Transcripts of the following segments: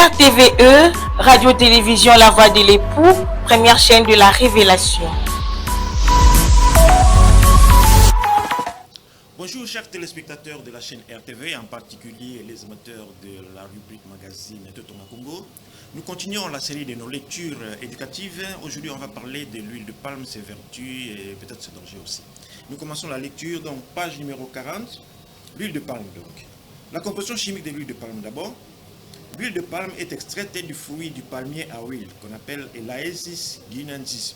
RTVE, Radio-Télévision La Voix de l'époux, première chaîne de la révélation. Bonjour chers téléspectateurs de la chaîne RTV, en particulier les amateurs de la rubrique magazine Totona Congo. Nous continuons la série de nos lectures éducatives. Aujourd'hui, on va parler de l'huile de palme, ses vertus et peut-être ses dangers aussi. Nous commençons la lecture, donc page numéro 40, l'huile de palme donc. La composition chimique de l'huile de palme d'abord. L'huile de palme est extraite du fruit du palmier à huile, qu'on appelle Elaesis guinensis.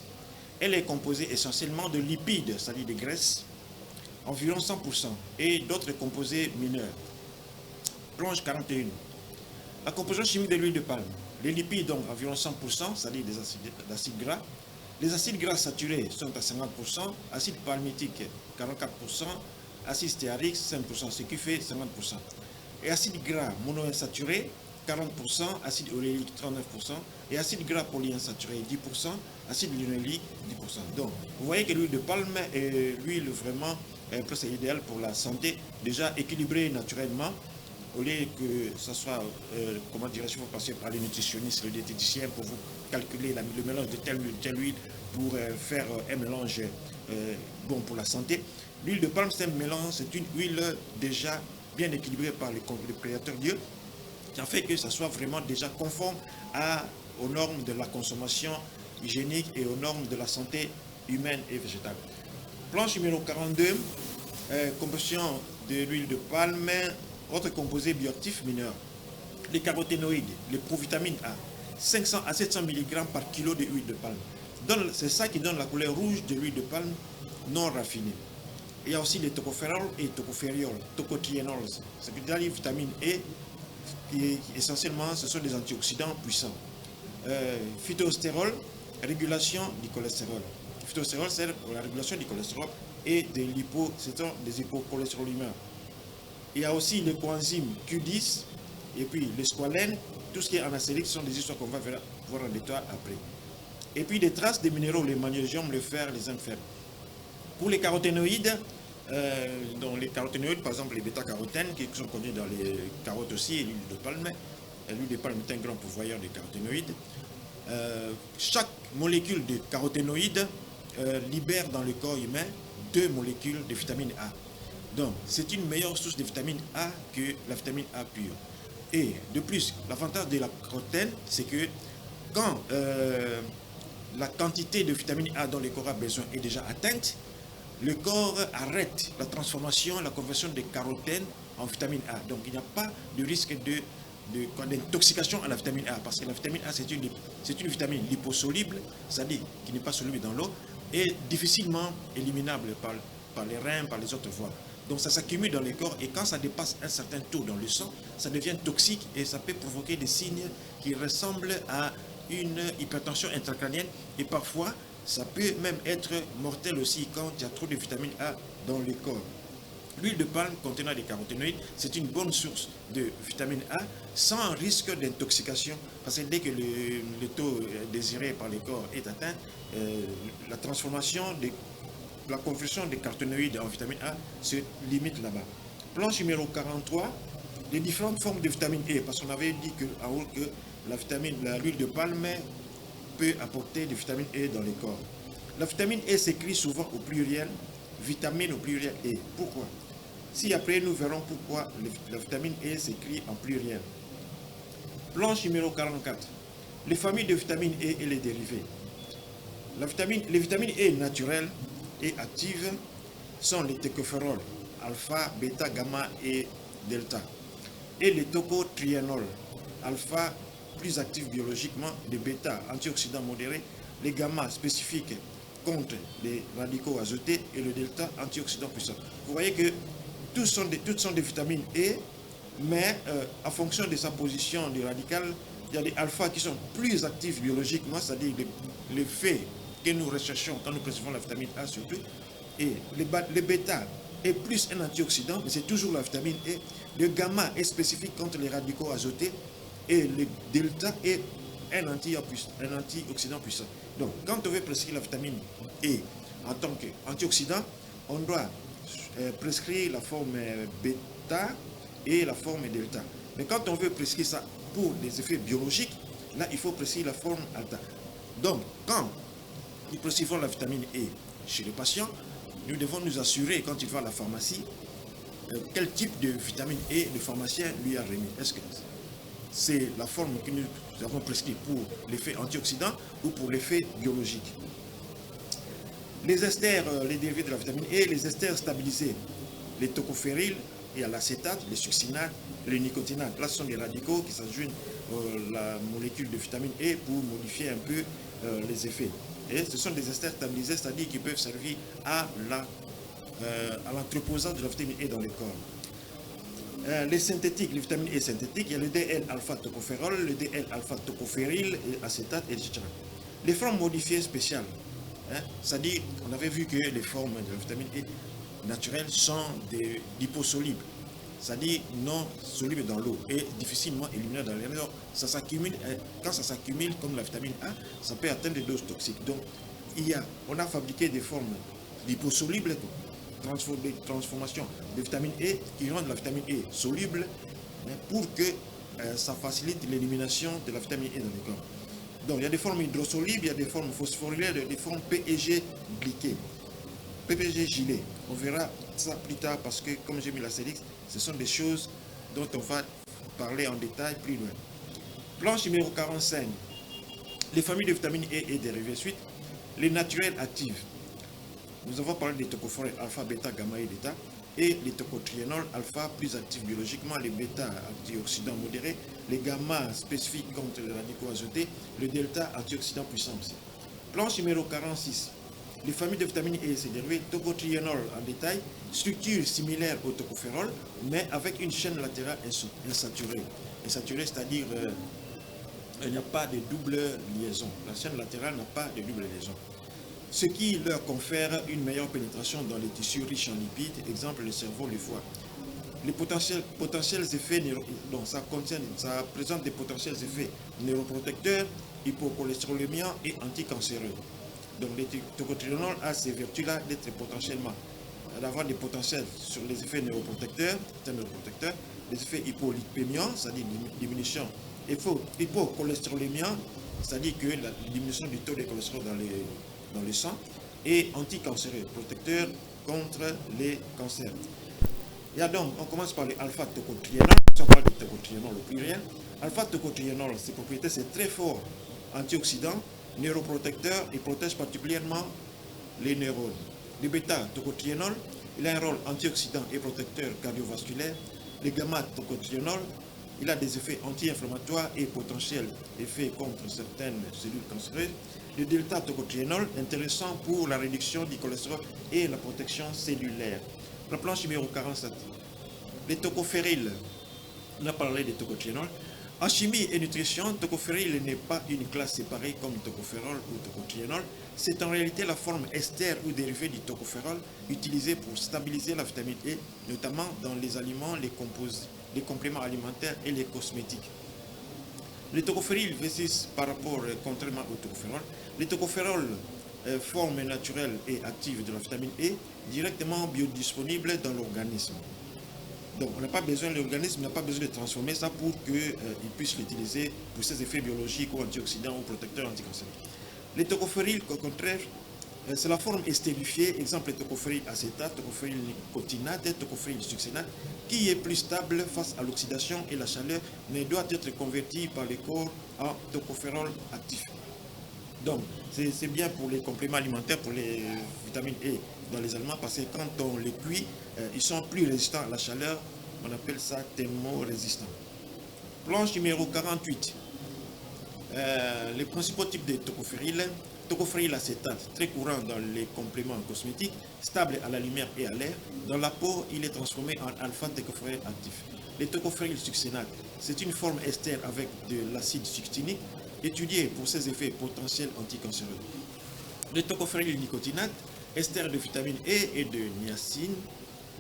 Elle est composée essentiellement de lipides, c'est-à-dire de graisses, environ 100%, et d'autres composés mineurs. Plonge 41. La composition chimique de l'huile de palme. Les lipides, donc environ 100%, c'est-à-dire des acides gras. Les acides gras saturés sont à 50%, acide palmitique 44%, acide stéarique 5%, ce qui fait 50%. Et acide gras monoinsaturé 40%, acide oléique 39%, et acide gras polyinsaturé 10%, acide linoléique 10%. Donc, vous voyez que l'huile de palme est l'huile vraiment presque idéale pour la santé, déjà équilibrée naturellement, au lieu que ce soit, comment dirais-je, vous passez par les nutritionnistes, le diététicien pour vous calculer le mélange de telle huile pour faire un mélange bon pour la santé. L'huile de palme, c'est un mélange, c'est une huile déjà bien équilibrée par le Créateur Dieu, qui a fait que ça soit vraiment déjà conforme aux normes de la consommation hygiénique et aux normes de la santé humaine et végétale. Planche numéro 42, composition de l'huile de palme, autres composés bioactifs mineurs. Les caroténoïdes, les provitamines A, 500 à 700 mg par kilo de huile de palme. C'est ça qui donne la couleur rouge de l'huile de palme non raffinée. Il y a aussi les tocophérols et tocophérols, tocotrienols, c'est-à-dire les vitamines E, qui essentiellement ce sont des antioxydants puissants. Phytostérol, régulation du cholestérol. Phytostérol, c'est la régulation du cholestérol et des hypocholestérolémères. Il y a aussi les coenzymes Q10 et puis les squalènes, tout ce qui est anacélique sont des histoires qu'on va voir en détail après. Et puis des traces des minéraux, le magnésium, le fer, les zinc fer. Pour les caroténoïdes, donc les caroténoïdes, par exemple les bêta-carotènes qui sont connus dans les carottes aussi et l'huile de palme. L'huile de palme est un grand pourvoyeur de caroténoïdes. Chaque molécule de caroténoïdes libère dans le corps humain 2 molécules de vitamine A. Donc c'est une meilleure source de vitamine A que la vitamine A pure. Et de plus, l'avantage de la carotène, c'est que quand la quantité de vitamine A dont le corps a besoin est déjà atteinte, le corps arrête la transformation, la conversion des carotènes en vitamine A. Donc il n'y a pas de risque d'intoxication à la vitamine A, parce que la vitamine A c'est une vitamine liposoluble, c'est-à-dire qui n'est pas soluble dans l'eau, et difficilement éliminable par les reins, par les autres voies. Donc ça s'accumule dans le corps et quand ça dépasse un certain taux dans le sang, ça devient toxique et ça peut provoquer des signes qui ressemblent à une hypertension intracrânienne et parfois ça peut même être mortel aussi quand il y a trop de vitamine A dans le corps. L'huile de palme contenant des caroténoïdes, c'est une bonne source de vitamine A sans risque d'intoxication. Parce que dès que le taux désiré par le corps est atteint, la transformation, la conversion des caroténoïdes en vitamine A se limite là-bas. Planche numéro 43, les différentes formes de vitamine E. Parce qu'on avait dit en haut que l'huile de palme peut apporter de vitamine E dans le corps. La vitamine E s'écrit souvent au pluriel, vitamine au pluriel E. Pourquoi? Si après nous verrons pourquoi la vitamine E s'écrit en pluriel. Planche numéro 44. Les familles de vitamine E et les dérivés. Les vitamines E naturelles et actives sont les tocophérols, alpha, bêta, gamma et delta. Et les tocotrienols, alpha plus actifs biologiquement, les bêta, antioxydants modérés, les gamma spécifiques contre les radicaux azotés et le delta, antioxydants puissants. Vous voyez que toutes sont des vitamines E, mais en fonction de sa position du radical, il y a des alpha qui sont plus actifs biologiquement, c'est-à-dire l'effet que nous recherchons quand nous percevons la vitamine A surtout, et le bêta est plus un antioxydant, mais c'est toujours la vitamine E. Le gamma est spécifique contre les radicaux azotés, et le delta est un antioxydant puissant. Donc, quand on veut prescrire la vitamine E en tant qu'antioxydant, on doit prescrire la forme bêta et la forme delta. Mais quand on veut prescrire ça pour des effets biologiques, là, il faut prescrire la forme alta. Donc, quand nous prescrivons la vitamine E chez le patient, nous devons nous assurer, quand il va à la pharmacie, quel type de vitamine E le pharmacien lui a remis. Est-ce que c'est la forme que nous avons prescrite pour l'effet antioxydant ou pour l'effet biologique? Les esters, les dérivés de la vitamine E, les esters stabilisés, les tocophéryl et à l'acétate, les succinates, les nicotinates. Là, ce sont des radicaux qui s'adjoignent à la molécule de vitamine E pour modifier un peu les effets. Et ce sont des esters stabilisés, c'est-à-dire qu'ils peuvent servir à l'entreposage de la vitamine E dans le corps. Les synthétiques, les vitamines E synthétiques, il y a le DL-alpha-tocophérol, le DL-alpha-tocophéryl, acétate, etc. Les formes modifiées spéciales, c'est-à-dire, on avait vu que les formes de la vitamine E naturelles sont des liposolubles, c'est-à-dire non solubles dans l'eau et difficilement éliminables dans l'air. Ça s'accumule, quand ça s'accumule comme la vitamine A, ça peut atteindre des doses toxiques. Donc, on a fabriqué des formes liposolubles, des transformations de vitamine E qui rendent la vitamine E soluble pour que ça facilite l'élimination de la vitamine E dans le corps. Donc, il y a des formes hydrosolubles, il y a des formes phosphorylées, des formes PEG glyquées, PPG gilet. On verra ça plus tard parce que, comme j'ai mis la Célix, ce sont des choses dont on va parler en détail plus loin. Planche numéro 45. Les familles de vitamines E et dérivés suite. Les naturels actifs. Nous avons parlé des tocophérols alpha, bêta, gamma et bêta. Et les tocotriénols alpha plus actifs biologiquement, les bêta antioxydants modérés, les gamma spécifiques contre les radicaux azotés, le delta antioxydant puissant aussi. Planche numéro 46. Les familles de vitamines E et ses dérivés, tocotriénol en détail, structure similaire au tocophérol, mais avec une chaîne latérale insaturée. Insaturée, c'est-à-dire il n'y a pas de double liaison. La chaîne latérale n'a pas de double liaison. Ce qui leur confère une meilleure pénétration dans les tissus riches en lipides, exemple le cerveau, le foie. Les potentiels effets, donc ça présente des potentiels effets neuroprotecteurs, hypocholestérolémiants et anticancéreux. Donc les tocotriénols a ces vertus-là d'être potentiellement, d'avoir des potentiels sur les effets neuroprotecteurs, les effets hypolipémiants, c'est-à-dire diminution, hypocholestérolémiants, c'est-à-dire que la diminution du taux de cholestérol dans le sang, et anticancéreux, protecteurs contre les cancers. Et donc, on commence par les alpha-tocotriénols. Si on parle de tocotriénol au pluriel, alpha-tocotriénol, ses propriétés, c'est très fort antioxydant, neuroprotecteur et protège particulièrement les neurones. Le bêta-tocotriénol, il a un rôle antioxydant et protecteur cardiovasculaire. Le gamma-tocotriénol, il a des effets anti-inflammatoires et potentiels effets contre certaines cellules cancéreuses. Le delta-tocotriénol, intéressant pour la réduction du cholestérol et la protection cellulaire. La planche numéro 47. Les tocophéryls, on a parlé des tocotriénols. En chimie et nutrition, tocophéryl n'est pas une classe séparée comme tocophérol ou tocotriénol. C'est en réalité la forme ester ou dérivée du tocophérol utilisée pour stabiliser la vitamine E, notamment dans les aliments, les compléments alimentaires et les cosmétiques. Les tocophéryl versus par rapport contrairement au tocophérol. Les tocophérols, forme naturelle et active de la vitamine E, directement biodisponible dans l'organisme. Donc, l'organisme n'a pas besoin de transformer ça pour qu'il puisse l'utiliser pour ses effets biologiques ou antioxydants ou protecteurs anticancéreux. Les tocophéryl, au contraire, c'est la forme estérifiée, exemple tocophéryl acétate, tocophéryl nicotinate, tocophéryl succinate, qui est plus stable face à l'oxydation et la chaleur, mais doit être converti par le corps en tocophérol actif. Donc, c'est bien pour les compléments alimentaires, pour les vitamines E dans les aliments, parce que quand on les cuit, ils sont plus résistants à la chaleur. On appelle ça thermorésistant. Planche numéro 48. Les principaux types de tocophéryl. Tocophéryl acétate, très courant dans les compléments cosmétiques, stable à la lumière et à l'air. Dans la peau, il est transformé en alpha-tocophéryl actif. Les tocophéryl succinates, c'est une forme ester avec de l'acide succinique, étudié pour ses effets potentiels anticancéreux. Le tocophéryl nicotinate, ester de vitamine E et de niacine,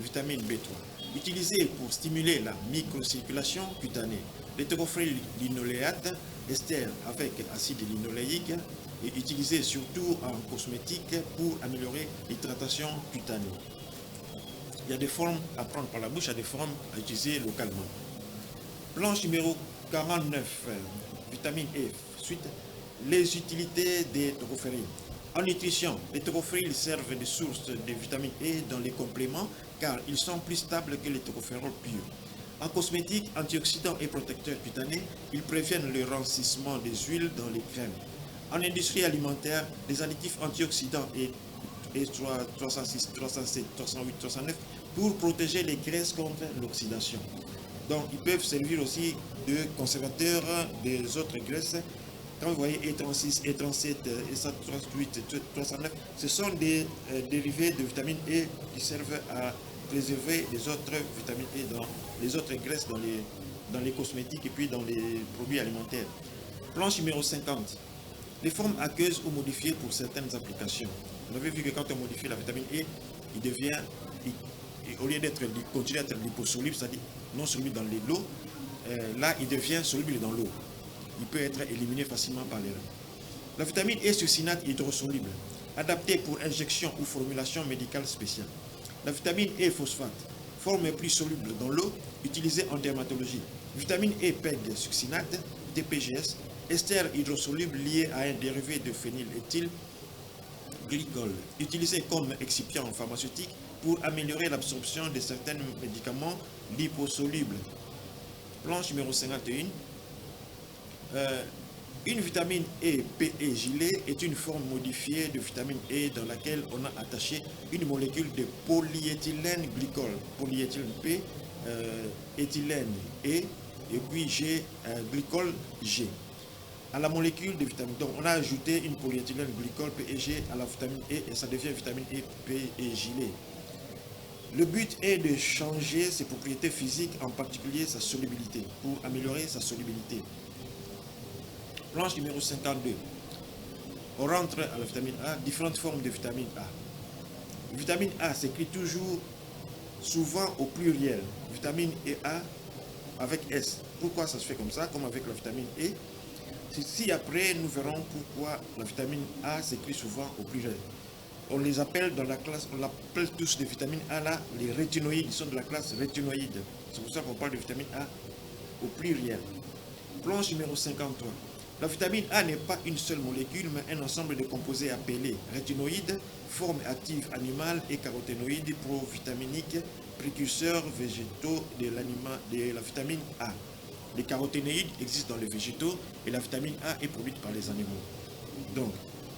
vitamine B3, utilisé pour stimuler la microcirculation cutanée. Le tocophéryl linoléate, ester avec acide linoléique, est utilisé surtout en cosmétique pour améliorer l'hydratation cutanée. Il y a des formes à prendre par la bouche, il y a des formes à utiliser localement. Planche numéro 49, vitamine E. Suite, les utilités des tocophéryls. En nutrition, les tocophéryls servent de source de vitamine E dans les compléments car ils sont plus stables que les tocophérols purs. En cosmétique, antioxydants et protecteurs cutanés, ils préviennent le rancissement des huiles dans les crèmes. En industrie alimentaire, les additifs antioxydants et 306, 307, 308, 309 pour protéger les graisses contre l'oxydation. Donc, ils peuvent servir aussi de conservateurs des autres graisses. Quand vous voyez E36, E37, E138, 309, ce sont des dérivés de vitamine E qui servent à préserver les autres vitamines E dans les autres graisses dans les cosmétiques et puis dans les produits alimentaires. Planche numéro 50. Les formes aqueuses ou modifiées pour certaines applications. Vous avez vu que quand on modifie la vitamine E, il devient, au lieu d'être continuer à être liposoluble, c'est-à-dire non soluble dans l'eau, là il devient soluble dans l'eau. Il peut être éliminé facilement par les reins. La vitamine E succinate hydrosoluble, adaptée pour injection ou formulation médicale spéciale. La vitamine E phosphate, forme plus soluble dans l'eau, utilisée en dermatologie. Vitamine E PEG succinate, DPGS, ester hydrosoluble lié à un dérivé de phényléthylglycol, utilisé comme excipient pharmaceutique pour améliorer l'absorption de certains médicaments liposolubles. Planche numéro 51. Une vitamine E PE gilet est une forme modifiée de vitamine E dans laquelle on a attaché une molécule de polyéthylène glycol, polyéthylène P, éthylène E, et puis G, glycol G. À la molécule de vitamine. Donc on a ajouté une polyéthylène glycol PEG à la vitamine E et ça devient vitamine E PE gilet. Le but est de changer ses propriétés physiques, en particulier sa solubilité, pour améliorer sa solubilité. Planche numéro 52. On rentre à la vitamine A, différentes formes de vitamine A. Vitamine A s'écrit toujours, souvent au pluriel. Vitamine A avec S. Pourquoi ça se fait comme ça, comme avec la vitamine E? Si après, nous verrons pourquoi la vitamine A s'écrit souvent au pluriel. On les appelle dans la classe, on l'appelle tous les vitamines A là, les rétinoïdes, ils sont de la classe rétinoïde. C'est pour ça qu'on parle de vitamine A au pluriel. Planche numéro 53. La vitamine A n'est pas une seule molécule, mais un ensemble de composés appelés rétinoïdes, forme active animale et caroténoïdes provitaminiques, précurseurs végétaux de la vitamine A. Les caroténoïdes existent dans les végétaux et la vitamine A est produite par les animaux. Donc,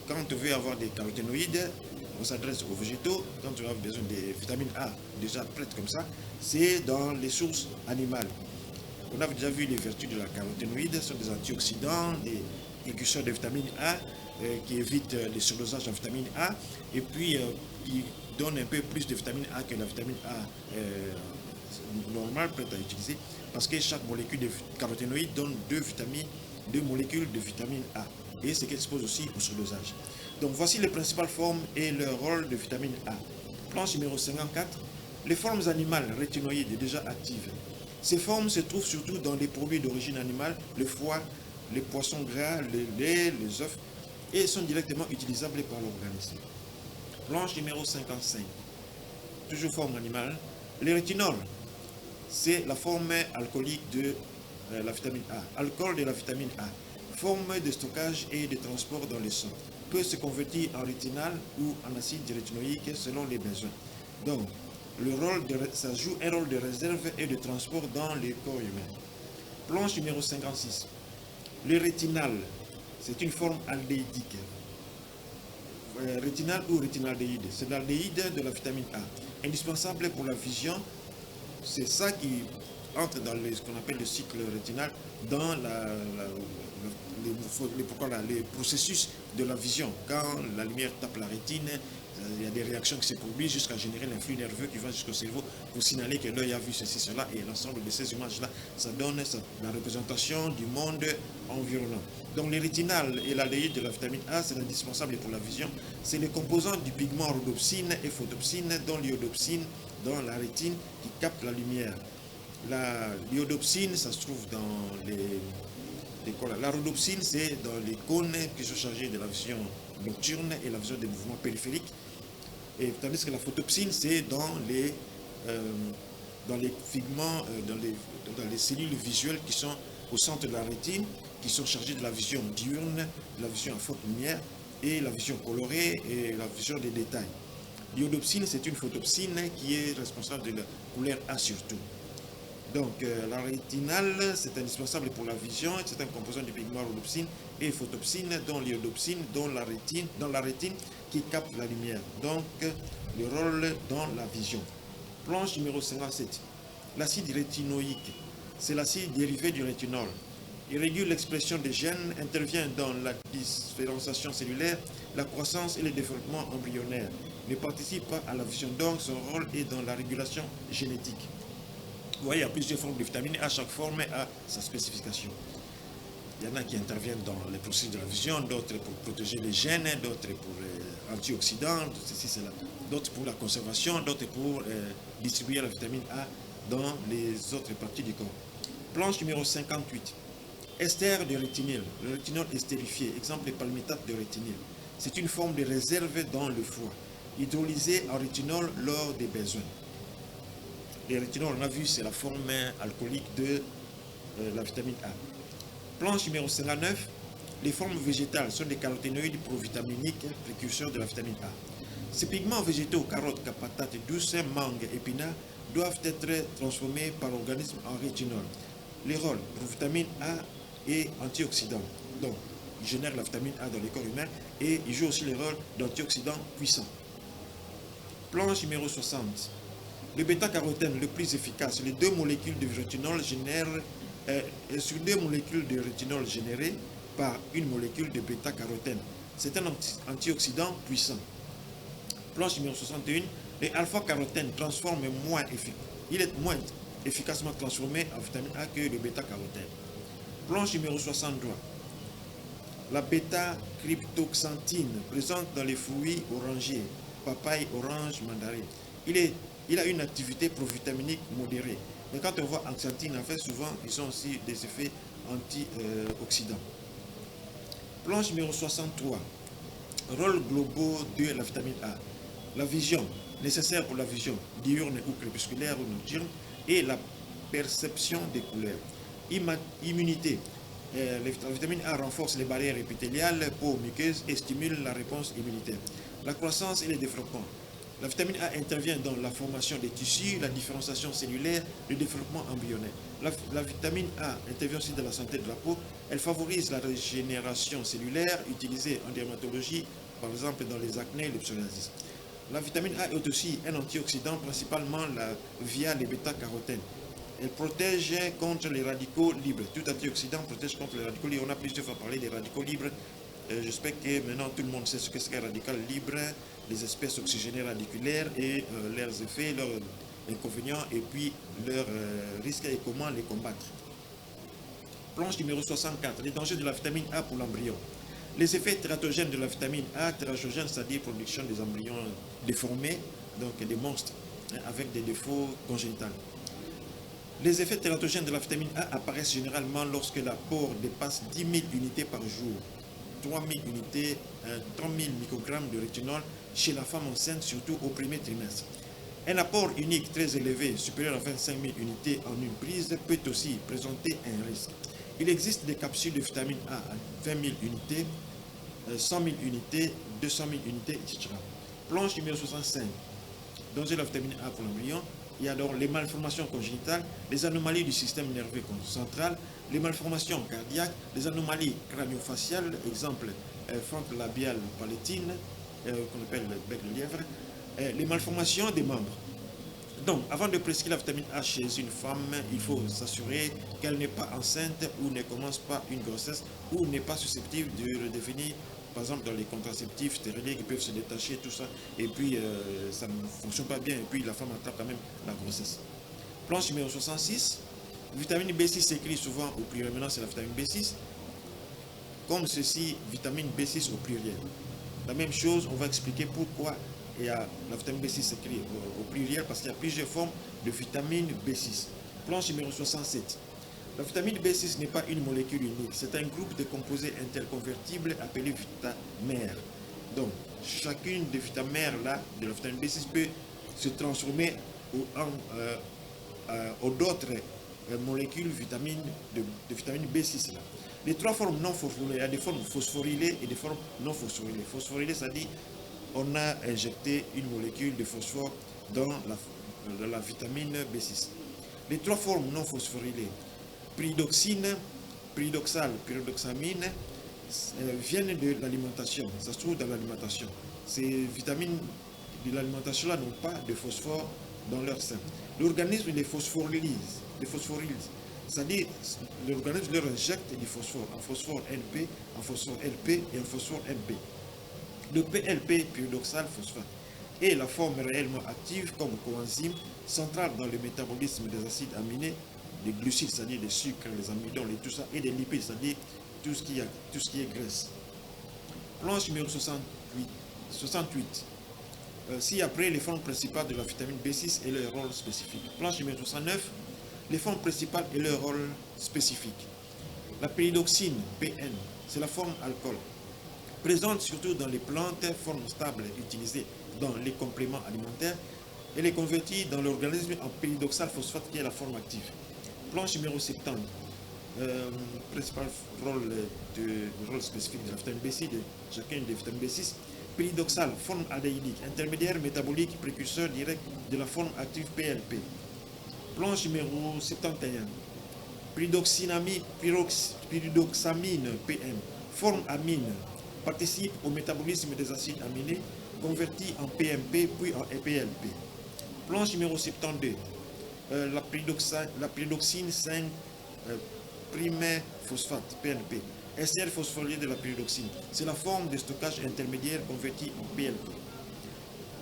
quand on veut avoir des caroténoïdes, on s'adresse aux végétaux. Quand on a besoin des vitamines A déjà prêtes comme ça, c'est dans les sources animales. On a déjà vu les vertus de la caroténoïde, ce sont des antioxydants, des précurseurs de vitamine A qui évitent les surdosage en vitamine A et puis qui donnent un peu plus de vitamine A que la vitamine A normale prête à utiliser parce que chaque molécule de caroténoïde donne deux molécules de vitamine A et ce qui expose aussi au surdosage. Donc voici les principales formes et leur rôle de vitamine A. Planche numéro 54, les formes animales rétinoïdes déjà actives. Ces formes se trouvent surtout dans les produits d'origine animale, le foie, les poissons gras, le lait, les œufs, et sont directement utilisables par l'organisme. Planche numéro 55, toujours forme animale. Les rétinols, c'est la forme alcoolique de la vitamine A. Alcool de la vitamine A, forme de stockage et de transport dans le sang, peut se convertir en rétinal ou en acide rétinoïque selon les besoins. Donc, ça joue un rôle de réserve et de transport dans le corps humain. Planche numéro 56. Le rétinal, c'est une forme aldéhydique. Rétinal ou rétinaldéhyde, c'est l'aldéhyde de la vitamine A. Indispensable pour la vision, c'est ça qui entre dans ce qu'on appelle le cycle rétinal, dans les processus de la vision. Quand la lumière tape la rétine, il y a des réactions qui se produisent jusqu'à générer l'influx nerveux qui va jusqu'au cerveau pour signaler que l'œil a vu ceci, cela, et l'ensemble de ces images-là, ça donne la représentation du monde environnant. Donc les rétinales et l'aldéhyde de la vitamine A, c'est indispensable pour la vision. C'est les composants du pigment rhodopsine et photopsine, dont l'iodopsine dans la rétine qui capte la lumière. L'iodopsine, ça se trouve dans la rhodopsine, c'est dans les cônes qui sont chargés de la vision nocturne et la vision des mouvements périphériques. Et tandis que la photopsine, c'est dans les dans les pigments, dans les cellules visuelles qui sont au centre de la rétine, qui sont chargées de la vision diurne, de la vision à forte lumière, et la vision colorée et la vision des détails. L'iodopsine, c'est une photopsine qui est responsable de la couleur A surtout. Donc, la rétinale, c'est indispensable pour la vision, c'est un composant du pigment rhodopsine et photopsine, dont l'iodopsine, dans la rétine qui capte la lumière. Donc, le rôle dans la vision. Planche numéro 57. L'acide rétinoïque, c'est l'acide dérivé du rétinol. Il régule l'expression des gènes, intervient dans la différenciation cellulaire, la croissance et le développement embryonnaire. Ne participe pas à la vision, donc son rôle est dans la régulation génétique. Vous voyez, il y a plusieurs formes de vitamines, à chaque forme a sa spécification. Il y en a qui interviennent dans les processus de la vision, d'autres pour protéger les gènes, d'autres pour antioxydants, ceci, cela. D'autres pour la conservation, d'autres pour distribuer la vitamine A dans les autres parties du corps. Planche numéro 58. Ester de rétinyle. Le rétinol estérifié, exemple le palmitate de rétinyle. C'est une forme de réserve dans le foie, hydrolysé en rétinol lors des besoins. Le rétinol, on a vu, c'est la forme alcoolique de la vitamine A. Planche numéro 59. Les formes végétales sont des caroténoïdes provitaminiques, précurseurs de la vitamine A. Ces pigments végétaux, carottes, patates douces, mangue, épinards, doivent être transformés par l'organisme en rétinol. Les rôles, provitamine A et antioxydants. Donc, ils génèrent la vitamine A dans le corps humain et ils jouent aussi les rôles d'antioxydants puissants. Planche numéro 60. Le bêta-carotène le plus efficace, les deux molécules de rétinol génèrent, sur deux molécules de rétinol générées par une molécule de bêta-carotène. C'est un antioxydant puissant. Planche numéro 61. Le alpha-carotène transforme il est moins efficacement transformé en vitamine A que le bêta-carotène. Planche numéro 63. La bêta-cryptoxanthine présente dans les fruits orangés, papaye, orange, mandarine. Il a une activité provitaminique modérée. Mais quand on voit axanthine, en fait, souvent, ils ont aussi des effets antioxydants. Planche numéro 63. Rôle globaux de la vitamine A. La vision, nécessaire pour la vision diurne ou crépusculaire ou nocturne, et la perception des couleurs. Immunité. La vitamine A renforce les barrières épithéliales, peau muqueuse et stimule la réponse immunitaire. La croissance et le développement. La vitamine A intervient dans la formation des tissus, la différenciation cellulaire, le développement embryonnaire. La vitamine A intervient aussi dans la santé de la peau. Elle favorise la régénération cellulaire utilisée en dermatologie, par exemple dans les acnés et le psoriasis. La vitamine A est aussi un antioxydant, principalement via les bêta-carotènes. Elle protège contre les radicaux libres. Tout antioxydant protège contre les radicaux libres. On a plusieurs fois parlé des radicaux libres. J'espère que maintenant tout le monde sait ce que c'est qu'un radical libre, les espèces oxygénées radiculaires et leurs effets, leurs inconvénients et puis leurs risques et comment les combattre. Planche numéro 64. Les dangers de la vitamine A pour l'embryon. Les effets tératogènes de la vitamine A, tératogène, c'est-à-dire production des embryons déformés, donc des monstres, avec des défauts congénitaux. Les effets tératogènes de la vitamine A apparaissent généralement lorsque l'apport dépasse 10 000 unités par jour. 3 000 unités, 30 000 microgrammes de rétinol chez la femme enceinte, surtout au premier trimestre. Un apport unique très élevé, supérieur à 25 000 unités en une prise, peut aussi présenter un risque. Il existe des capsules de vitamine A à 20 000 unités, 100 000 unités, 200 000 unités, etc. Planche numéro 65. Danger de la vitamine A pour l'embryon. Il y a alors les malformations congénitales, les anomalies du système nerveux central, les malformations cardiaques, les anomalies crânio-faciales, exemple fente labiale palatine, qu'on appelle le bec de lièvre, les malformations des membres. Donc, avant de prescrire la vitamine A chez une femme, il faut s'assurer qu'elle n'est pas enceinte ou ne commence pas une grossesse ou n'est pas susceptible de redevenir, par exemple, dans les contraceptifs stériles qui peuvent se détacher, tout ça, et puis ça ne fonctionne pas bien, et puis la femme attrape quand même la grossesse. Planche numéro 66. Vitamine B6 s'écrit souvent au pluriel, maintenant c'est la vitamine B6. Comme ceci, vitamine B6 au pluriel. La même chose, on va expliquer pourquoi il y a la vitamine B6 s'écrit au pluriel, parce qu'il y a plusieurs formes de vitamine B6. Planche numéro 67. La vitamine B6 n'est pas une molécule unique, c'est un groupe de composés interconvertibles appelés vitamères. Donc, chacune des vitamères là, de la vitamine B6 peut se transformer ou d'autres molécules de vitamine B6 là. Les trois formes non phosphorylées, il y a des formes phosphorylées et des formes non phosphorylées. Phosphorylées, ça dit on a injecté une molécule de phosphore dans la vitamine B6. Les trois formes non phosphorylées, pyridoxine, pyridoxal, pyridoxamine, viennent de l'alimentation. Ça se trouve dans l'alimentation. Ces vitamines de l'alimentation-là n'ont pas de phosphore dans leur sein. L'organisme les phosphorylise. C'est-à-dire, l'organisme leur injecte du phosphore, en phosphore NP, en phosphore LP et en phosphore MB. Le PLP, pyridoxal phosphate, est la forme réellement active comme coenzyme centrale dans le métabolisme des acides aminés, des glucides, c'est-à-dire des sucres, les amidons et tout ça, et des lipides, c'est-à-dire tout ce qui est graisse. Planche numéro 68. Si après les formes principales de la vitamine B6 et leur rôle spécifique. Planche numéro 69. Les formes principales et leur rôle spécifique. La pyridoxine, PN, c'est la forme alcool. Présente surtout dans les plantes, forme stable utilisée dans les compléments alimentaires. Elle est convertie dans l'organisme en pyridoxal phosphate qui est la forme active. Planche numéro 70. Principal rôle spécifique de la vitamine B6, de chacune des vitamines B6. Pyridoxal, forme aldéhydique, intermédiaire métabolique, précurseur direct de la forme active PLP. Planche numéro 71. Pyridoxamine PM, forme amine, participe au métabolisme des acides aminés, converti en PMP puis en PLP. Planche numéro 72. La pyridoxine 5 phosphate, PNP, ester phosphorylé de la pyridoxine. C'est la forme de stockage intermédiaire convertie en PLP.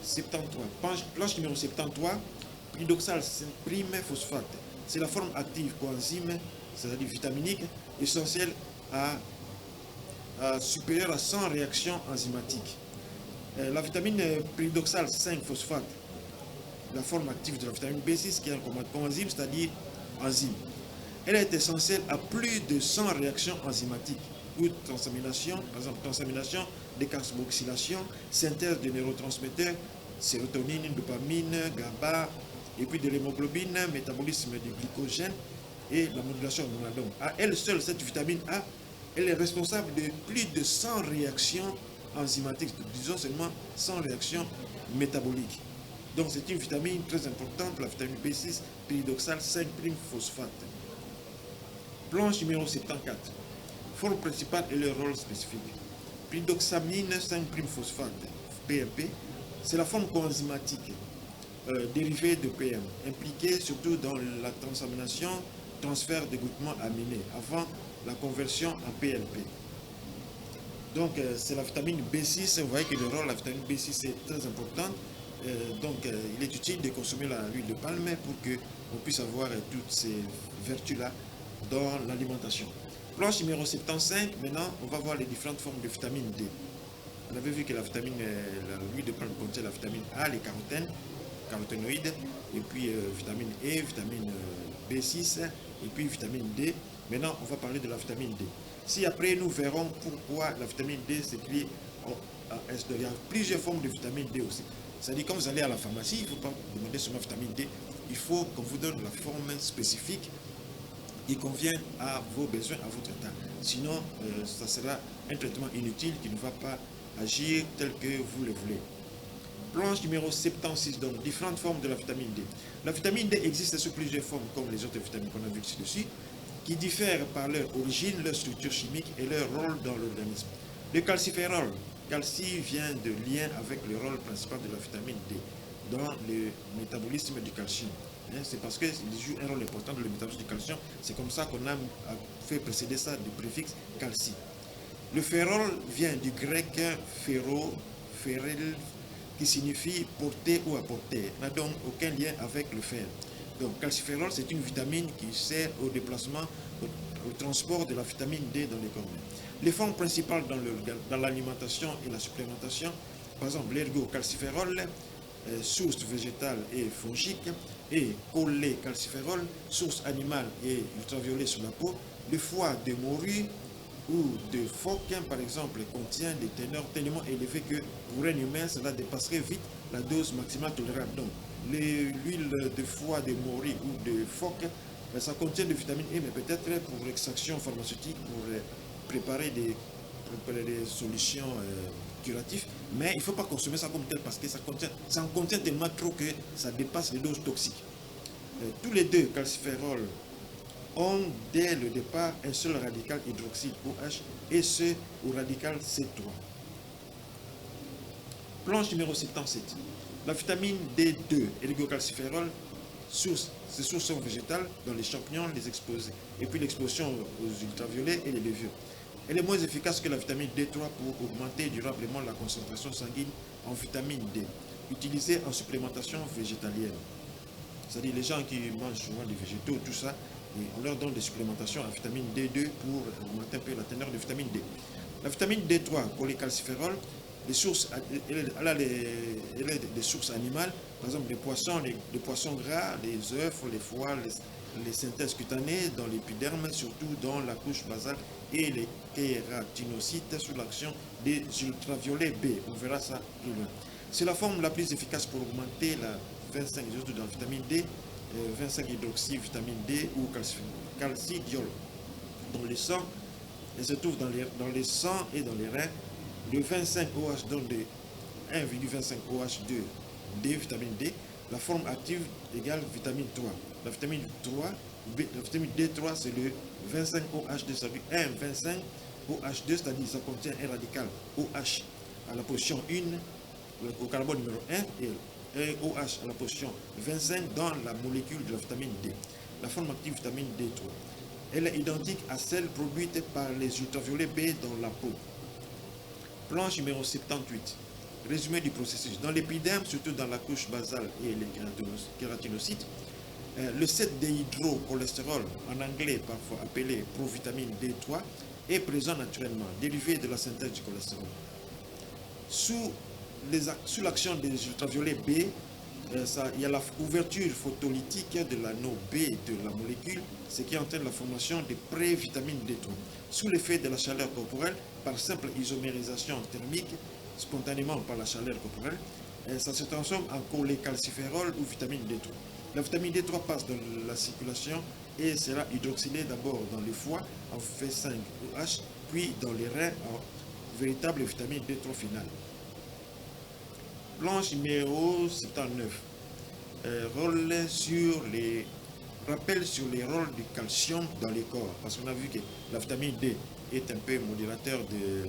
73. Planche numéro 73. Pyridoxal 5' phosphate. C'est la forme active coenzyme, c'est-à-dire vitaminique, essentielle supérieure à 100 réactions enzymatiques. La vitamine pyridoxal 5' phosphate, la forme active de la vitamine B6 qui est un coenzyme, c'est-à-dire enzyme. Elle est essentielle à plus de 100 réactions enzymatiques ou transamination, par exemple transamination, décarboxylation, synthèse de neurotransmetteurs, sérotonine, dopamine, GABA, et puis de l'hémoglobine, métabolisme du glycogène et la modulation hormonale. Donc, à elle seule, cette vitamine A, elle est responsable de plus de 100 réactions enzymatiques, disons seulement 100 réactions métaboliques. Donc, c'est une vitamine très importante, la vitamine B6, pyridoxal 5' phosphate. Planche numéro 74. Forme principale et leur rôle spécifique. Pyridoxamine 5' phosphate, PMP, c'est la forme coenzymatique dérivée de PM, impliquée surtout dans la transamination, transfert de groupements aminés avant la conversion en PLP. Donc, c'est la vitamine B6. Vous voyez que le rôle de la vitamine B6 est très important. Il est utile de consommer l'huile de palme pour qu'on puisse avoir toutes ces vertus-là dans l'alimentation. Planche numéro 75, maintenant, on va voir les différentes formes de vitamine D. On avait vu que l'huile de palme contient la vitamine A, les caroténoïdes, et puis vitamine E, vitamine B6, et puis vitamine D. Maintenant, on va parler de la vitamine D. Si après, nous verrons pourquoi la vitamine D s'écrit il y a plusieurs formes de vitamine D aussi. C'est-à-dire, quand vous allez à la pharmacie, il ne faut pas demander seulement vitamine D. Il faut qu'on vous donne la forme spécifique qui convient à vos besoins, à votre état. Sinon, ça sera un traitement inutile qui ne va pas agir tel que vous le voulez. Planche numéro 76, donc différentes formes de la vitamine D. La vitamine D existe sous plusieurs formes, comme les autres vitamines qu'on a vues ci-dessus, qui diffèrent par leur origine, leur structure chimique et leur rôle dans l'organisme. Le calciférol, calci vient de lien avec le rôle principal de la vitamine D dans le métabolisme du calcium. C'est parce qu'il joue un rôle important dans le métabolisme du calcium. C'est comme ça qu'on a fait précéder ça du préfixe calci. Le férol vient du grec ferro, ferrel, qui signifie porter ou apporter. Il n'a donc aucun lien avec le fer. Donc, calciférol, c'est une vitamine qui sert au déplacement, au transport de la vitamine D dans les corps. Les formes principales dans l'alimentation et la supplémentation, par exemple, l'ergocalciférol, source végétale et fongique, et cholécalciférol, source animale et ultraviolet sur la peau. Le foie de morue ou de phoque, par exemple, contient des teneurs tellement élevées que pour un humain, cela dépasserait vite la dose maximale tolérable. Donc, l'huile de foie de morue ou de phoque, ça contient de vitamine E, mais peut-être pour l'extraction pharmaceutique, pour préparer des solutions curatives. Mais il ne faut pas consommer ça comme tel parce que ça en contient tellement trop que ça dépasse les doses toxiques. Tous les deux calciférols ont dès le départ un seul radical hydroxyde OH et ce au radical C3. Planche numéro 77. La vitamine D2 et le calciférol, ces sources sont végétales dans les champignons, les exposés, et puis l'exposition aux ultraviolets et les levures. Elle est moins efficace que la vitamine D3 pour augmenter durablement la concentration sanguine en vitamine D, utilisée en supplémentation végétalienne. C'est-à-dire les gens qui mangent souvent des végétaux, tout ça, et on leur donne des supplémentations à vitamine D2 pour augmenter un peu la teneur de vitamine D. La vitamine D3, cholécalciférol, elle a des sources animales, par exemple les poissons gras, les œufs, les foies, les synthèses cutanées dans l'épiderme, surtout dans la couche basale, et les kératinocytes sous l'action des ultraviolets B. On verra ça plus loin. C'est la forme la plus efficace pour augmenter la 25 de la vitamine D, 25 hydroxy vitamine D ou calcidiol dans le sang. Elle se trouve dans les sangs et dans les reins. Le 25 OH donne de 1,25 OH2 D, vitamine D. La forme active égale vitamine 3. La vitamine D3, c'est le 25 OH2, c'est-à-dire 1,25 OH2, c'est-à-dire ça contient un radical OH à la position 1, au carbone numéro 1, et un OH à la position 25 dans la molécule de la vitamine D. La forme active vitamine D3. Elle est identique à celle produite par les ultraviolets B dans la peau. Planche numéro 78. Résumé du processus. Dans l'épiderme, surtout dans la couche basale et les kératinocytes, le 7-déhydrocholestérol, en anglais parfois appelé provitamine D3, est présent naturellement, dérivé de la synthèse du cholestérol. Sous l'action des ultraviolets B, il y a la ouverture photolytique de l'anneau B de la molécule, ce qui entraîne la formation de prévitamine D3. Sous l'effet de la chaleur corporelle, par simple isomérisation thermique, spontanément par la chaleur corporelle, ça se transforme en cholécalciférol ou vitamine D3. La vitamine D3 passe dans la circulation et sera hydroxylée d'abord dans le foie en V5OH, puis dans les reins en véritable vitamine D3 finale. Planche numéro 79. Rappel sur les rôles du calcium dans les corps. Parce qu'on a vu que la vitamine D est un peu modulateur de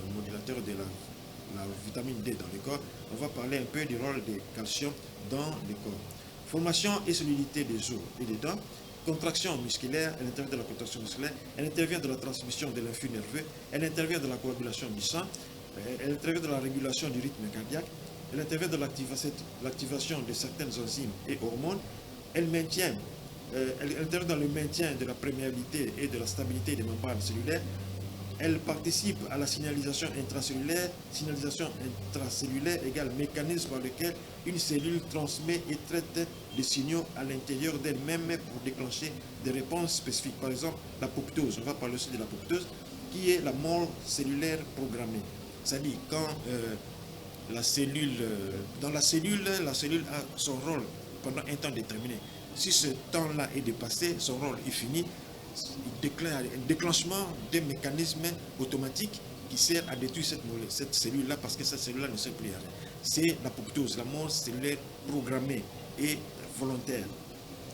la vitamine D dans les corps. On va parler un peu du rôle du calcium dans les corps. Formation et solidité des os et des dents. Contraction musculaire, elle intervient de la contraction musculaire, elle intervient de la transmission de l'influx nerveux, elle intervient de la coagulation du sang, elle intervient de la régulation du rythme cardiaque, elle intervient de l'activation de certaines enzymes et hormones, elle intervient dans le maintien de la perméabilité et de la stabilité des membranes cellulaires, elle participe à la signalisation intracellulaire égale mécanisme par lequel une cellule transmet et traite des signaux à l'intérieur d'elle-même pour déclencher des réponses spécifiques. Par exemple, l'apoptose, on va parler aussi de l'apoptose, qui est la mort cellulaire programmée. C'est-à-dire quand dans la cellule a son rôle pendant un temps déterminé. Si ce temps-là est dépassé, son rôle est fini, il déclenche un déclenchement d'un mécanisme automatique qui sert à détruire cette cellule-là parce que cette cellule-là ne sert plus à rien. C'est l'apoptose, la mort cellulaire programmée et volontaire.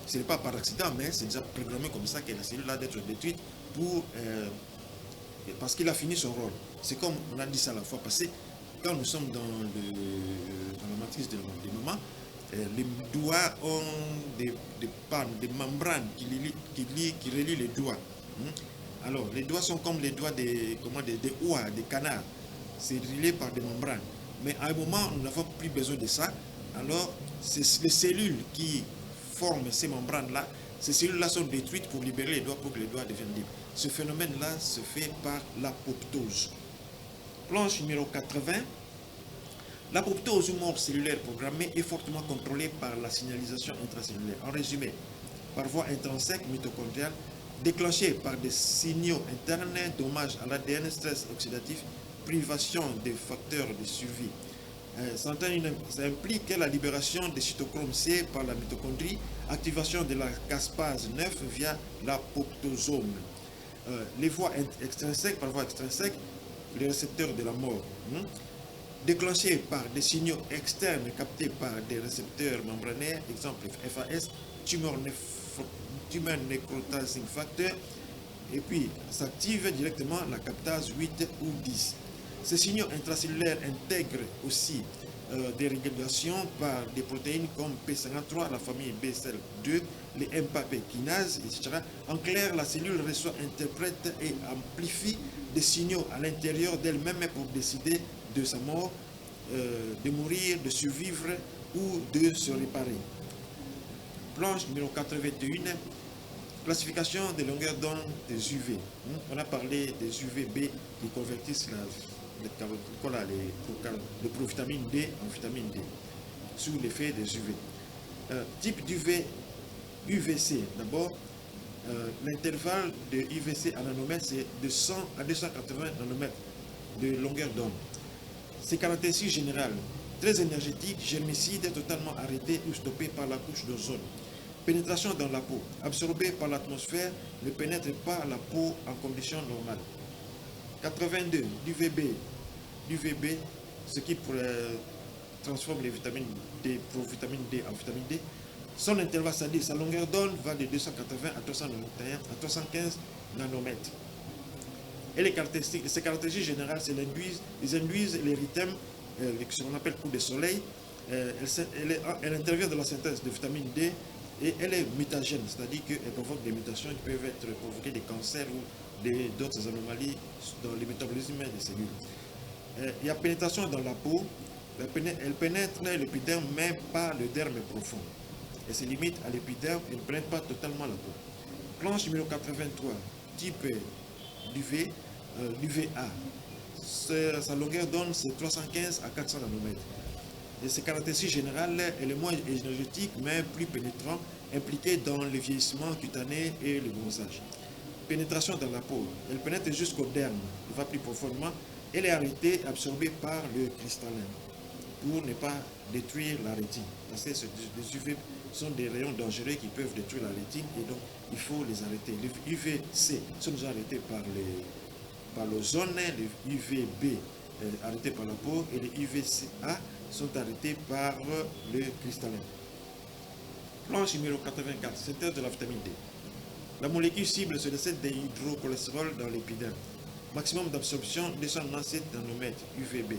Ce n'est pas par accident, mais c'est déjà programmé comme ça que la cellule-là doit être détruite parce qu'il a fini son rôle. C'est comme on a dit ça la fois passée, quand nous sommes dans la matrice de maman, les doigts ont des membranes qui relient les doigts. Alors, les doigts sont comme les doigts des oies, des canards. C'est relié par des membranes. Mais à un moment, nous n'avons plus besoin de ça. Alors, c'est les cellules qui forment ces membranes-là. Ces cellules-là sont détruites pour libérer les doigts, pour que les doigts deviennent libres. Ce phénomène-là se fait par l'apoptose. Planche numéro 80. L'apoptose ou mort cellulaire programmée est fortement contrôlée par la signalisation intracellulaire. En résumé, par voie intrinsèque mitochondriale, déclenchée par des signaux internes, dommages à l'ADN, stress oxydatif, privation des facteurs de survie. Ça implique la libération des cytochromes C par la mitochondrie, activation de la caspase 9 via l'apoptosome. Les voies extrinsèques, par voie extrinsèque, les récepteurs de la mort, déclenchés par des signaux externes captés par des récepteurs membranaires, exemple FAS, tumor necrotizing factor, et puis s'active directement la captase 8 ou 10. Ces signaux intracellulaires intègrent aussi des régulations par des protéines comme P53, la famille BCL2, les MPAP kinases, etc. En clair, la cellule reçoit, interprète et amplifie des signaux à l'intérieur d'elle-même pour décider de sa mort, de mourir, de survivre ou de se réparer. Planche numéro 81, classification des longueurs d'onde des UV. On a parlé des UVB qui convertissent le provitamine D en vitamine D sous l'effet des UV. Type d'UV, UVC. D'abord, l'intervalle de UVC en nanomètres, c'est de 100 à 280 nanomètres de longueur d'onde. Ses caractéristiques générales, très énergétique, germicide, totalement arrêté ou stoppé par la couche d'ozone. Pénétration dans la peau, absorbé par l'atmosphère, ne pénètre pas la peau en conditions normales. 82, l'UVB, ce qui transforme les vitamines D, provitamine D en vitamine D. Son intervalle, c'est-à-dire sa longueur d'onde, va de 280 à 315 nanomètres. Et ses caractéristiques générales, c'est ils induisent les rythmes, ce qu'on appelle coup de soleil. Elle intervient dans la synthèse de vitamine D et elle est mutagène, c'est-à-dire qu'elle provoque des mutations qui peuvent être provoquées des cancers ou d'autres anomalies dans le métabolisme des cellules. Il y a pénétration dans la peau. Elle pénètre l'épiderme, mais pas le derme profond. Elle se limite à l'épiderme et ne pénètre pas totalement la peau. Planche numéro 83, type d'UV, l'UVA. Sa longueur d'onde, c'est 315 à 400 nanomètres. Et ses caractéristiques générales, elle est moins énergétique, mais plus pénétrant, impliquée dans le vieillissement cutané et le bronzage. Pénétration dans la peau. Elle pénètre jusqu'au derme, elle va plus profondément. Elle est arrêtée, absorbée par le cristallin pour ne pas détruire la rétine. Parce que les UV sont des rayons dangereux qui peuvent détruire la rétine et donc il faut les arrêter. Les UVC sont déjà arrêtés par l'ozone, les UVB arrêtés par la peau et les UVCA sont arrêtés par le cristallin. Planche numéro 84, synthèse de la vitamine D. La molécule cible, c'est le 7 dihydrocholestérol dans l'épiderme. Maximum d'absorption 297 nanomètres UVB.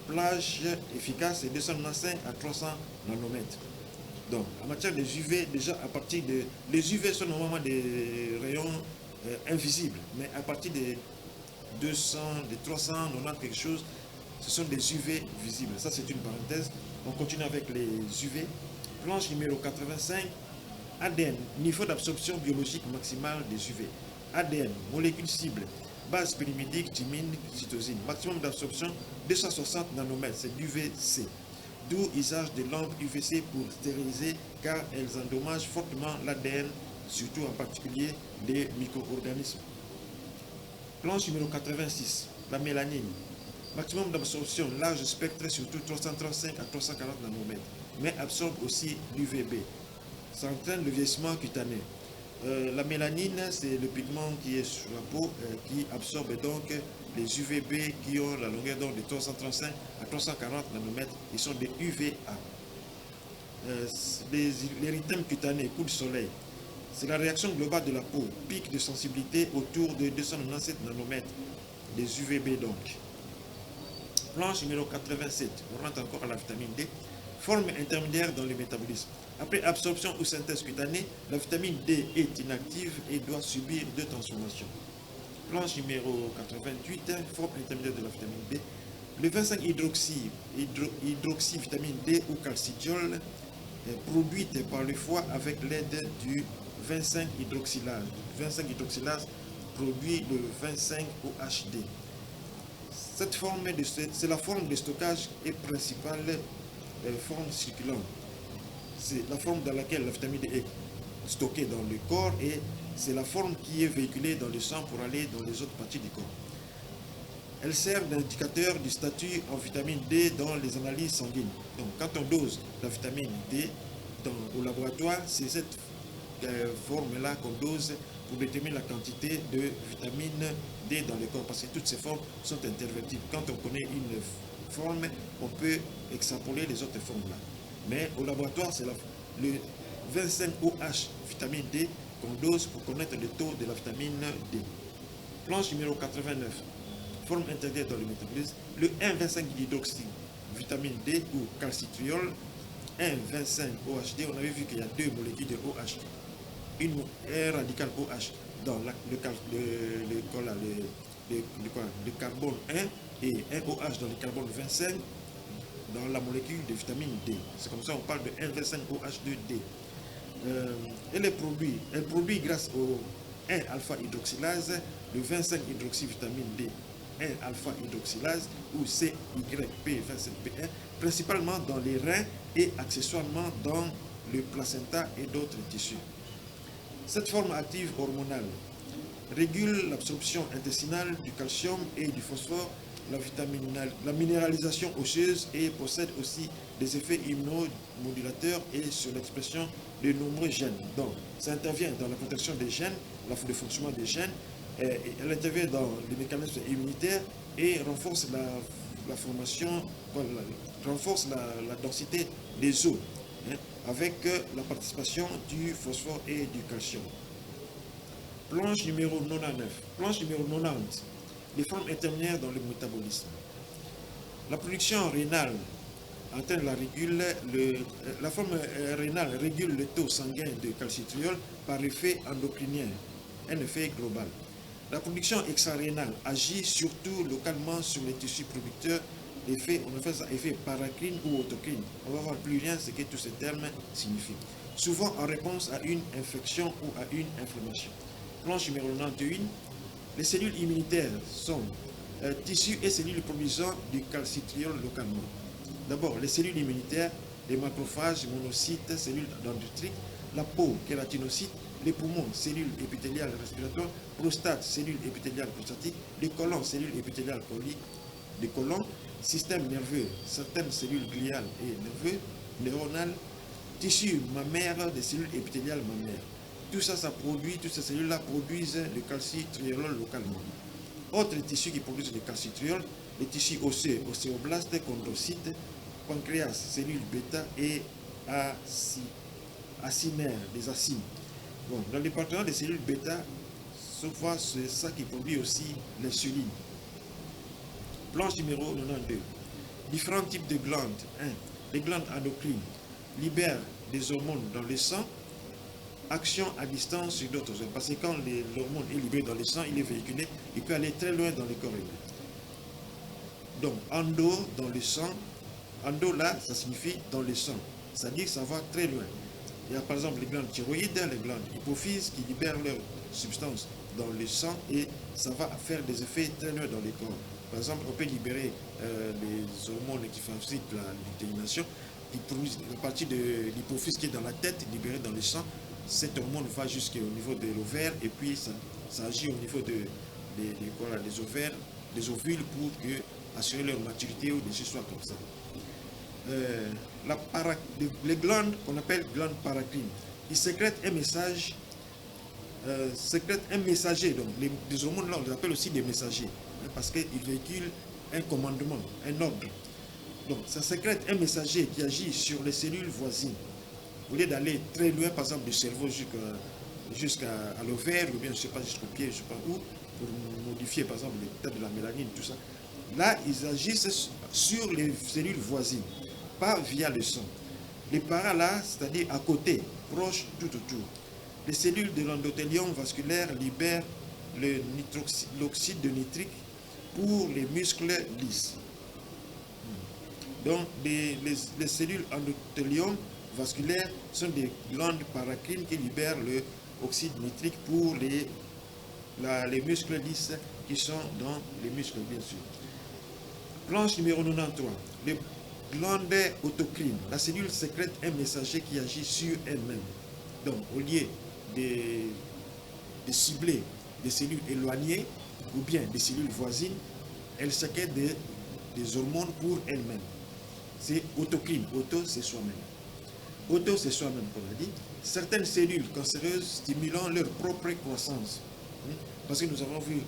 Plage efficace c'est 295 à 300 nanomètres. Donc, en matière des UV, déjà à partir de... Les UV sont normalement des rayons invisibles, mais à partir de 200, de 390 quelque chose, ce sont des UV visibles. Ça, c'est une parenthèse. On continue avec les UV. Planche numéro 85, ADN, niveau d'absorption biologique maximale des UV. ADN, molécule cible, base pyrimidique, thymine, cytosine. Maximum d'absorption 260 nanomètres, c'est l'UVC. D'où usage de lampes UVC pour stériliser car elles endommagent fortement l'ADN, surtout en particulier les micro-organismes. Planche numéro 86, la mélanine. Maximum d'absorption large spectre, surtout 335 à 340 nanomètres, mais absorbe aussi l'UVB. Ça entraîne le vieillissement cutané. La mélanine, c'est le pigment qui est sur la peau, qui absorbe donc les UVB qui ont la longueur d'onde de 335 à 340 nanomètres. Ils sont des UVA. Les rythmes cutanés, coup de soleil, c'est la réaction globale de la peau, pic de sensibilité autour de 297 nanomètres, des UVB donc. Planche numéro 87, on rentre encore à la vitamine D. Forme intermédiaire dans le métabolisme. Après absorption ou synthèse cutanée, la vitamine D est inactive et doit subir deux transformations. Planche numéro 88, forme intermédiaire de la vitamine D. Le 25 hydroxy vitamine D ou calcidiol est produite par le foie avec l'aide du 25 hydroxylase. 25 hydroxylase produit le 25 OHD. Cette forme, c'est la forme de stockage et principale forme circulante. C'est la forme dans laquelle la vitamine D est stockée dans le corps et c'est la forme qui est véhiculée dans le sang pour aller dans les autres parties du corps. Elle sert d'indicateur du statut en vitamine D dans les analyses sanguines. Donc, quand on dose la vitamine D au laboratoire, c'est cette forme-là qu'on dose pour déterminer la quantité de vitamine D dans le corps, parce que toutes ces formes sont intervertibles. Quand on connaît une forme, on peut extrapoler les autres formes-là. Mais au laboratoire, c'est le 25OH vitamine D qu'on dose pour connaître le taux de la vitamine D. Planche numéro 89, forme interdite dans le métabolisme, le 1,25-hydroxy vitamine D ou calcitriol, 1,25-OHD. On avait vu qu'il y a deux molécules de OH, un radical OH dans le carbone 1 et un OH dans le carbone 25 dans la molécule de vitamine D. C'est comme ça qu'on parle de 1,25-OH2D. Elle produit grâce au 1-alpha-hydroxylase, le 25-hydroxyvitamine D, 1-alpha-hydroxylase ou CYP27P1, principalement dans les reins et accessoirement dans le placenta et d'autres tissus. Cette forme active hormonale régule l'absorption intestinale du calcium et du phosphore, la minéralisation osseuse et possède aussi des effets immunomodulateurs et sur l'expression de nombreux gènes. Donc, ça intervient dans la protection des gènes, le fonctionnement des gènes, elle intervient dans les mécanismes immunitaires et renforce la formation, renforce la densité des os, avec la participation du phosphore et du calcium. Planche numéro 99. Planche numéro 90. Les formes intermédiaires dans le métabolisme. La production rénale la forme rénale régule le taux sanguin de calcitriol par effet endocrinien, un effet global. La production extrarénale agit surtout localement sur les tissus producteurs. On appelle ça effet paracrine ou autocrine. On va voir plus rien ce que tous ces termes signifient. Souvent en réponse à une infection ou à une inflammation. Planche numéro 91. Les cellules immunitaires sont tissus et cellules produisant du calcitriol localement. D'abord, les cellules immunitaires, les macrophages, monocytes, cellules dendritiques, la peau, kératinocytes, les poumons, cellules épithéliales respiratoires, prostate, cellules épithéliales prostatiques, les côlons, cellules épithéliales des côlons, système nerveux, certaines cellules gliales et neuronales, tissus mammaires, des cellules épithéliales mammaires. Tout ça, toutes ces cellules-là produisent le calcitriol localement. Autres tissus qui produisent le calcitriol, les tissus osseux, ostéoblastes, chondrocytes, pancréas, cellules bêta et acinaires, les acines. Bon, dans le département des cellules bêta, souvent c'est ça qui produit aussi l'insuline. Planche numéro 92. Différents types de glandes. 1. Les glandes endocrines libèrent des hormones dans le sang. Action à distance sur d'autres zones. Parce que quand l'hormone est libéré dans le sang, il est véhiculé, il peut aller très loin dans le corps humain. Donc, endo dans le sang, endo là, ça signifie dans le sang. C'est-à-dire que ça va très loin. Il y a par exemple les glandes thyroïdes, les glandes hypophyses qui libèrent leurs substances dans le sang et ça va faire des effets très loin dans le corps. Par exemple, on peut libérer les hormones qui facilitent la lutéination, qui produisent une partie de l'hypophyse qui est dans la tête, libérée dans le sang. Cette hormone va jusqu'au niveau de l'ovaire et puis ça agit au niveau des ovaires, des ovules pour assurer leur maturité ou des choses comme ça. Les glandes qu'on appelle glandes paracrines, ils sécrètent un message, un messager. Donc les hormones là, on les appelle aussi des messagers, parce qu'ils véhiculent un commandement, un ordre. Donc ça sécrète un messager qui agit sur les cellules voisines. Au lieu d'aller très loin, par exemple, du cerveau jusqu'à l'ovaire, ou bien, je ne sais pas, jusqu'au pied, je ne sais pas où, pour modifier, par exemple, l'état de la mélanine, tout ça. Là, ils agissent sur les cellules voisines, pas via le sang. Les paras, c'est-à-dire à côté, proches, tout autour. Les cellules de l'endothélium vasculaire libèrent l'oxyde de nitrique pour les muscles lisses. Donc, les cellules endothélium vasculaires sont des glandes paracrines qui libèrent l'oxyde nitrique pour les muscles lisses qui sont dans les muscles, bien sûr. Planche numéro 93. Les glandes autocrines. La cellule sécrète un messager qui agit sur elle-même. Donc, au lieu de cibler des cellules éloignées ou bien des cellules voisines, elle sécrète des hormones pour elle-même. C'est autocrine. Auto, c'est soi-même. Auto, c'est soi-même, comme on a dit. Certaines cellules cancéreuses stimulant leur propre croissance. Parce que nous avons vu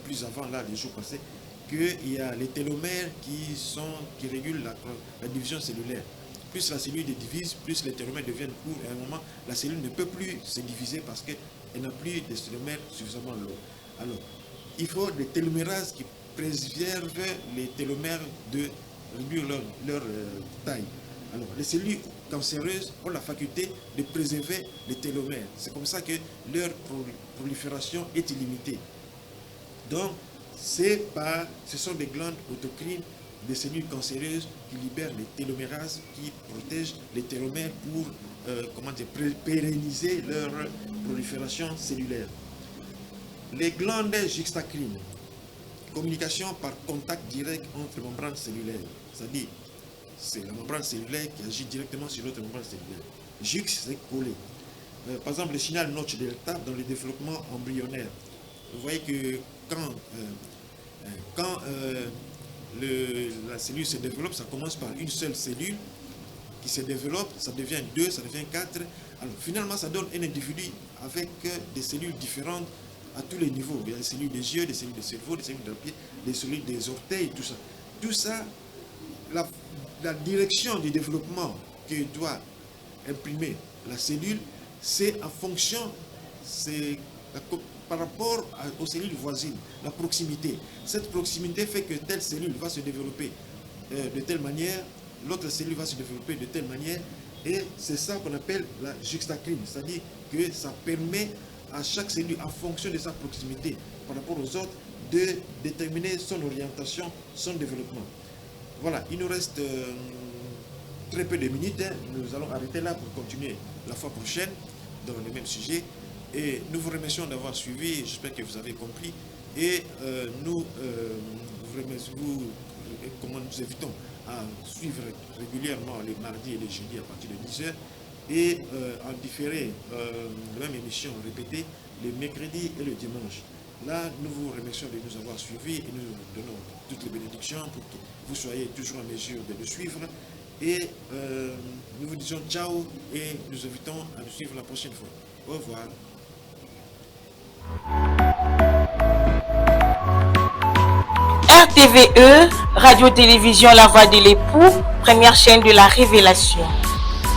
plus avant, là, les jours passés, qu'il y a les télomères qui régulent la division cellulaire. Plus la cellule se divise, plus les télomères deviennent courts. Et à un moment, la cellule ne peut plus se diviser parce qu'elle n'a plus de télomères suffisamment longs. Alors, il faut des télomérases qui préservent les télomères de réduire leur taille. Alors, les cellules cancéreuses ont la faculté de préserver les télomères. C'est comme ça que leur prolifération est illimitée. Donc, ce sont des glandes autocrines des cellules cancéreuses qui libèrent les télomérases, qui protègent les télomères pour pérenniser leur prolifération cellulaire. Les glandes juxtacrines, communication par contact direct entre membranes cellulaires, c'est-à-dire c'est la membrane cellulaire qui agit directement sur l'autre membrane cellulaire. Juxt, c'est collé. Par exemple, le signal notch delta dans le développement embryonnaire. Vous voyez que quand la cellule se développe, ça commence par une seule cellule qui se développe, ça devient 2, ça devient 4. Alors finalement, ça donne un individu avec des cellules différentes à tous les niveaux. Il y a des cellules des yeux, des cellules du cerveau, des cellules des pieds, des cellules des orteils, tout ça. Tout ça, la direction du développement que doit imprimer la cellule, c'est en fonction, par rapport aux cellules voisines, la proximité. Cette proximité fait que telle cellule va se développer de telle manière, l'autre cellule va se développer de telle manière, et c'est ça qu'on appelle la juxtacrine, c'est-à-dire que ça permet à chaque cellule, en fonction de sa proximité par rapport aux autres, de déterminer son orientation, son développement. Voilà, il nous reste très peu de minutes. Nous allons arrêter là pour continuer la fois prochaine dans le même sujet. Et nous vous remercions d'avoir suivi. J'espère que vous avez compris. Et nous invitons à suivre régulièrement les mardis et les jeudis à partir de 10h. Et en différé, la même émission répétée les mercredis et le dimanche. Là, nous vous remercions de nous avoir suivis et nous donnons toutes les bénédictions pour que vous soyez toujours en mesure de le suivre. Et nous vous disons ciao et nous invitons à nous suivre la prochaine fois. Au revoir. RTVE, Radio-Télévision La Voix de l'époux, première chaîne de la révélation.